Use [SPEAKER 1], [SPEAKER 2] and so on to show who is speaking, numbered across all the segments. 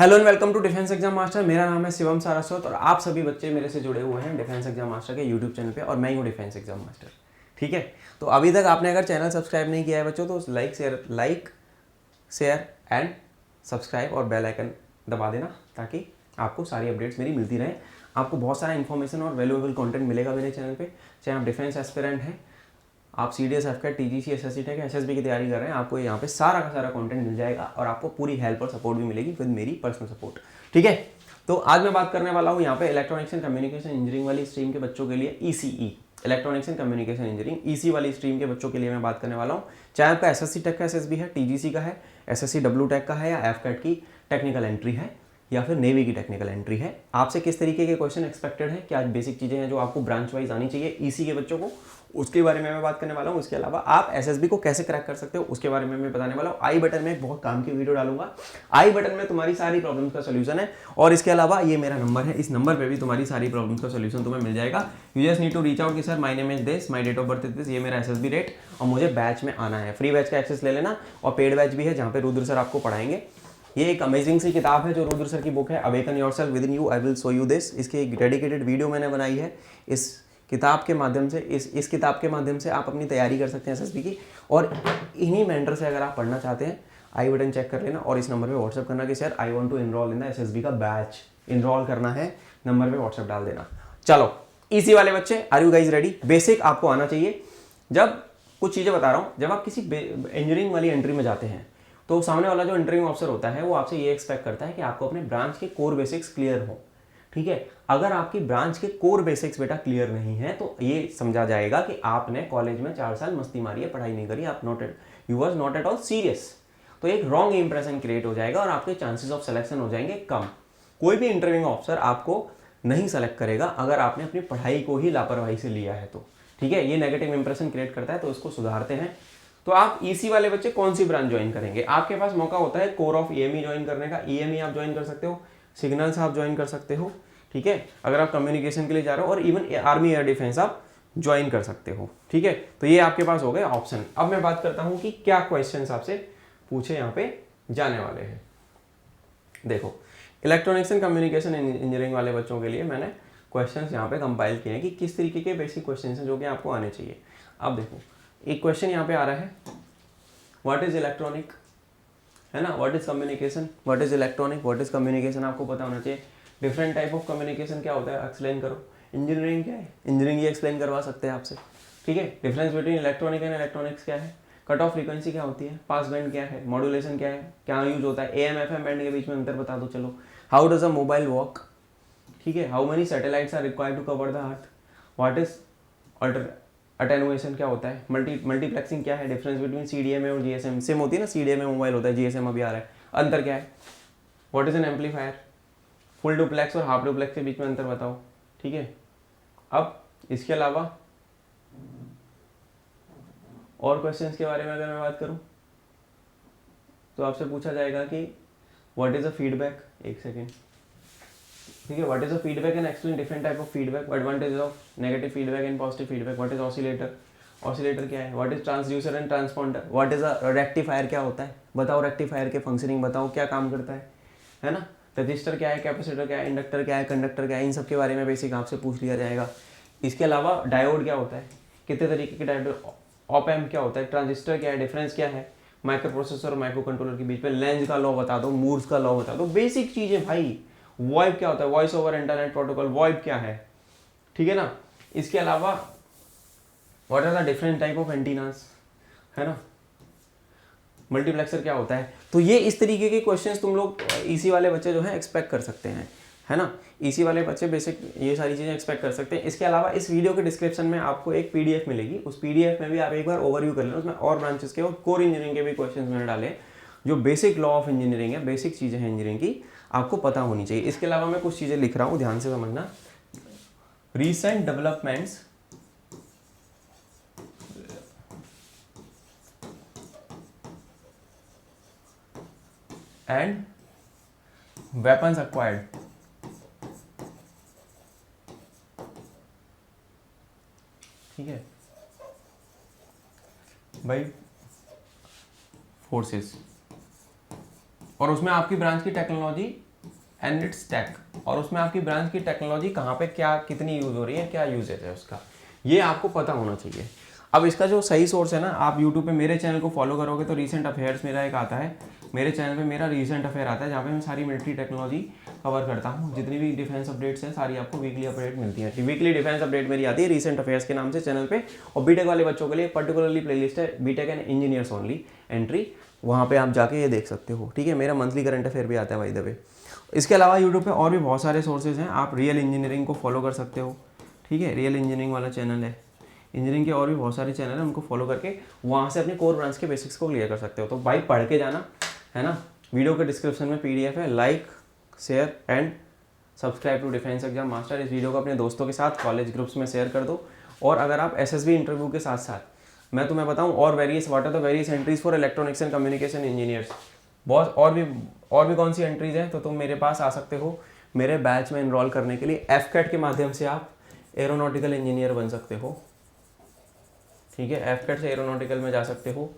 [SPEAKER 1] Hello and welcome to defence exam master. मेरा नाम है शिवम सारस्वत और आप सभी बच्चे मेरे से जुड़े हुए हैं डिफेंस एग्जाम मास्टर के यूट्यूब चैनल पे और मैं ही हूँ डिफेंस एग्जाम मास्टर। ठीक है, तो अभी तक आपने अगर चैनल सब्सक्राइब नहीं किया है बच्चों तो लाइक शेयर एंड सब्सक्राइब और बेल आइकन दबा देना ताकि आपको सारी अपडेट्स मेरी मिलती रहें। आपको बहुत सारा इन्फॉर्मेशन और वैल्यूएबल कंटेंट मिलेगा मेरे चैनल पे, चाहे आप डिफेंस एस्पिरेंट हैं, आप CDS FCAT TGC SSC tech SSB की तैयारी कर रहे हैं, आपको यहाँ पे सारा का सारा कंटेंट मिल जाएगा और आपको पूरी हेल्प और सपोर्ट भी मिलेगी विद मेरी पर्सनल सपोर्ट। ठीक है, तो आज मैं बात करने वाला हूँ यहाँ पे इलेक्ट्रॉनिक्स एंड कम्युनिकेशन इंजीनियरिंग वाली स्ट्रीम के बच्चों के लिए ECE electronics and communication engineering EC वाली स्ट्रीम के बच्चों के लिए मैं बात करने वाला हूँ। चाहे आपका SSC टेक का SSB है, TGC का है, SSC W टेक का है या FCAT की टेक्निकल एंट्री है या फिर नेवी की टेक्निकल एंट्री है, आपसे किस तरीके के क्वेश्चन एक्सपेक्टेड है, क्या बेसिक चीज़ें हैं जो आपको ब्रांच वाइज आनी चाहिए EC के बच्चों को, उसके बारे में मैं बात करने वाला हूँ। उसके अलावा आप SSB को कैसे क्रैक कर सकते हो उसके बारे में मैं बताने वाला हूँ। आई बटन में एक बहुत काम की वीडियो डालूंगा, आई बटन में तुम्हारी सारी प्रॉब्लम्स का सोल्यूशन है और इसके अलावा ये मेरा नंबर है, इस नंबर पे भी तुम्हारी सारी प्रॉब्लम्स का सोल्यूशन तुम्हें मिल जाएगा। You just need to reach out कि sir my name is this, my date of birth is this, ये मेरा SSB रेट और मुझे बैच में आना है। फ्री बैच का एक्सेस ले लेना और पेड बैच भी है जहाँ पे रुद्र सर आपको पढ़ाएंगे। ये एक अमेजिंग सी किताब है जो रुद्र सर की बुक है awaken yourself with in you, I will show you this. इसकी एक डेडिकेटेड वीडियो मैंने बनाई है। इस किताब के माध्यम से इस किताब के माध्यम से आप अपनी तैयारी कर सकते हैं SSB की और इन्हीं मेंटर से अगर आप पढ़ना चाहते हैं आई बटन चेक कर लेना और इस नंबर पे व्हाट्सएप करना कि sir I want to enroll in the SSB का बैच, इनरोल करना है, नंबर पे व्हाट्सएप डाल देना। चलो EC वाले बच्चे, are you guys ready? Basic आपको आना चाहिए। जब कुछ चीज़ें बता रहा हूँ, जब आप किसी इंजीनियरिंग वाली एंट्री में जाते हैं तो सामने वाला जो इंटरव्यू ऑफिसर होता है वो आपसे ये एक्सपेक्ट करता है कि आपको अपने ब्रांच के कोर बेसिक्स क्लियर हो। ठीक है, अगर आपकी ब्रांच के कोर बेसिक्स बेटा क्लियर नहीं है तो ये समझा जाएगा कि आपने कॉलेज में 4 साल मस्ती मारी है, पढ़ाई नहीं करी, आप you was not at all serious. तो एक रॉन्ग इंप्रेशन क्रिएट हो जाएगा और आपके चांसेस ऑफ सिलेक्शन हो जाएंगे कम। कोई भी इंटरव्यू ऑफिसर आपको नहीं सेलेक्ट करेगा अगर आपने अपनी पढ़ाई को ही लापरवाही से लिया है तो। ठीक है, ये नेगेटिव इंप्रेशन क्रिएट करता है तो इसको सुधारते हैं। तो आप EC वाले बच्चे कौन सी ब्रांच ज्वाइन करेंगे? आपके पास मौका होता है कोर ऑफ EME ज्वाइन करने का। EME आप ज्वाइन कर सकते हो, सिग्नल्स आप ज्वाइन कर सकते हो। ठीक है, अगर आप कम्युनिकेशन के लिए जा रहे हो और इवन आर्मी एयर डिफेंस आप ज्वाइन कर सकते हो। ठीक है, तो ये आपके पास हो गए ऑप्शन। अब मैं बात करता हूँ कि क्या क्वेश्चन आपसे पूछे यहाँ पे जाने वाले हैं। देखो, इलेक्ट्रॉनिक्स एंड कम्युनिकेशन इंजीनियरिंग वाले बच्चों के लिए मैंने क्वेश्चन यहाँ पे कंपाइल किए हैं कि किस तरीके के बेसिक क्वेश्चन हैं जो कि आपको आने चाहिए। अब देखो, एक क्वेश्चन यहाँ पे आ रहा है, व्हाट इज इलेक्ट्रॉनिक, है ना, what is communication, what is electronic, what is communication, आपको पता होना चाहिए। डिफरेंट टाइप ऑफ कम्युनिकेशन क्या होता है एक्सप्लेन करो। इंजीनियरिंग क्या है, इंजीनियरिंग ये एक्सप्लेन करवा सकते हैं आपसे। ठीक है, difference between electronic and electronics क्या है, कट ऑफ फ्रीक्वेंसी क्या होती है, पास बैंड क्या है, मॉड्यूलेशन क्या है, क्या यूज होता है, AM FM बैंड के बीच में अंतर बता दो। चलो, how does a mobile work, ठीक है, how many satellites are required to cover the earth, what is attenuation क्या होता है, मल्टीप्लेक्सिंग क्या है, डिफरेंस बिटवीन CDMA और GSM, सेम होती है ना, CDMA मोबाइल होता है, GSM अभी आ रहा है, अंतर क्या है, what is an amplifier, full duplex और हाफ डुप्लेक्स के बीच में अंतर बताओ। ठीक है, अब इसके अलावा और क्वेश्चंस के बारे में अगर मैं बात करूं तो आपसे पूछा जाएगा कि व्हाट इज अ फीडबैक, एक सेकेंड, ठीक है, what is a feedback and explain different type of feedback, advantage of negative feedback and positive feedback, what is oscillator, oscillator क्या है, what is transducer and transponder, what is a rectifier क्या होता है, बताओ rectifier के functioning बताओ, क्या काम करता है ना, रजिस्टर क्या है, कैपेसिटर क्या है, इंडक्टर क्या है, कंडक्टर क्या है, इन सब के बारे में बेसिक आपसे पूछ लिया जाएगा। इसके अलावा डायोड क्या होता है, कितने तरीके के डायोड, ऑप एम्प क्या होता है, ट्रांजिस्टर क्या है, डिफरेंस क्या है माइक्रो प्रोसेसर और माइक्रो कंट्रोलर के बीच में, लेंज का लॉ बता दो, मूर्स का लॉ बता दो, बेसिक चीजें भाई। वॉइप क्या होता है, voice over internet protocol, VoIP क्या है, ठीक है ना। इसके अलावा what are the different type of antennas, है ना, मल्टीप्लेक्सर क्या होता है। तो ये इस तरीके के क्वेश्चंस तुम लोग EC वाले बच्चे जो है एक्सपेक्ट कर सकते हैं, है ना। EC वाले बच्चे बेसिक ये सारी चीज़ें एक्सपेक्ट कर सकते हैं। इसके अलावा इस वीडियो के डिस्क्रिप्शन में आपको एक PDF मिलेगी, उस PDF में भी आप एक बार ओवरव्यू कर लेना, उसमें और ब्रांचेस के और कोर इंजीनियरिंग के भी क्वेश्चन मैंने डाले जो बेसिक लॉ ऑफ इंजीनियरिंग है, बेसिक चीज़ें हैं इंजीनियरिंग की, आपको पता होनी चाहिए। इसके अलावा मैं कुछ चीज़ें लिख रहा हूँ, ध्यान से समझना। Recent developments and weapons acquired, ठीक है भाई, फोर्सेस, और उसमें आपकी ब्रांच की टेक्नोलॉजी एंड इट्स टेक, और उसमें आपकी ब्रांच की टेक्नोलॉजी कहाँ पे क्या कितनी यूज़ हो रही है, क्या यूजेज है उसका, ये आपको पता होना चाहिए। अब इसका जो सही सोर्स है ना, आप यूट्यूब पे मेरे चैनल को फॉलो करोगे तो रीसेंट अफेयर्स मेरा एक आता है, मेरे चैनल पे मेरा रीसेंट अफेयर आता है जहाँ पे मैं सारी मिलिट्री टेक्नोलॉजी कवर करता हूँ। जितनी भी डिफेंस अपडेट्स हैं सारी आपको वीकली अपडेट मिलती है। वीकली डिफेंस अपडेट मेरी आती है रीसेंट अफेयर्स के नाम से चैनल पे। और बीटेक वाले बच्चों के लिए पर्टिकुलरली प्लेलिस्ट है BTech and engineers only entry, वहाँ पे आप जाके ये देख सकते हो। ठीक है, मेरा मंथली करंट अफेयर भी आता है बाय द वे। इसके अलावा यूट्यूब पे और भी बहुत सारे सोर्सेज हैं, आप रियल इंजीनियरिंग को फॉलो कर सकते हो। ठीक है, रियल इंजीनियरिंग वाला चैनल है, इंजीनियरिंग के और भी बहुत सारे चैनल हैं, उनको फॉलो करके वहाँ से अपने कोर ब्रांच के बेसिक्स को क्लियर कर सकते हो। तो भाई पढ़ के जाना है ना। वीडियो के डिस्क्रिप्शन में PDF है, like share and subscribe to defence exam master. इस वीडियो को अपने दोस्तों के साथ कॉलेज ग्रुप्स में शेयर कर दो। और अगर आप SSB इंटरव्यू के साथ साथ मैं तुम्हें बताऊं और various what are the various entries for electronics and communication engineers, बहुत और भी कौन सी एंट्रीज हैं, तो तुम मेरे पास आ सकते हो मेरे बैच में इनरोल करने के लिए। FCAT के माध्यम से आप एरोनॉटिकल इंजीनियर बन सकते हो। ठीक है, FCAT से एरोनॉटिकल में जा सकते हो।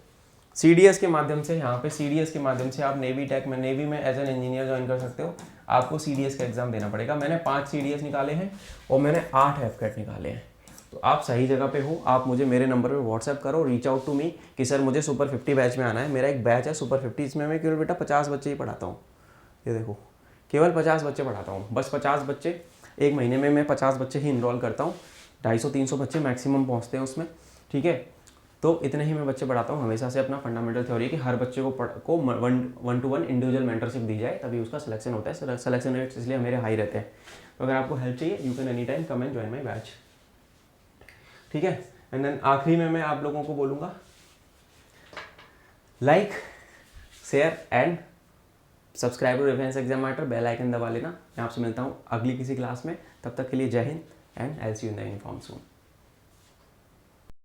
[SPEAKER 1] CDS के माध्यम से, यहाँ पे CDS के माध्यम से आप नेवी में एज एन इंजीनियर ज्वाइन कर सकते हो। आपको CDS का एग्जाम देना पड़ेगा। मैंने 5 CDS निकाले हैं और मैंने 8 FCAT निकाले हैं। तो आप सही जगह पे हो। आप मुझे मेरे नंबर पे व्हाट्सएप करो, रीच आउट टू मी कि सर मुझे सुपर 50 बैच में आना है। मेरा एक बैच है सुपर 50, इसमें मैं केवल बेटा 50 बच्चे ही पढ़ाता हूँ। ये देखो, केवल 50 बच्चे पढ़ाता हूँ, बस 50 बच्चे। एक महीने में मैं 50 बच्चे ही इनरोल करता हूँ। 250-300 बच्चे मैक्सिमम पहुँचते हैं उसमें। ठीक है, तो इतने ही मैं बच्चे पढ़ाता हूँ। हमेशा से अपना फंडामेंटल थ्योरी है कि हर बच्चे को 1-to-1 इंडिविजुअल मेंटरशिप दी जाए, तभी उसका सिलेक्शन होता है। सिलेक्शन रेट्स इसलिए मेरे हाई रहते हैं। तो अगर आपको हेल्प चाहिए, you can any time come and join my batch. ठीक है, एंड देन आखिरी में मैं आप लोगों को बोलूँगा, like share and subscribe to defence exam master, bell icon दबा लेना। मैं आपसे मिलता हूँ अगली किसी क्लास में, तब तक के लिए जय Hind and I will see you in the uniform soon.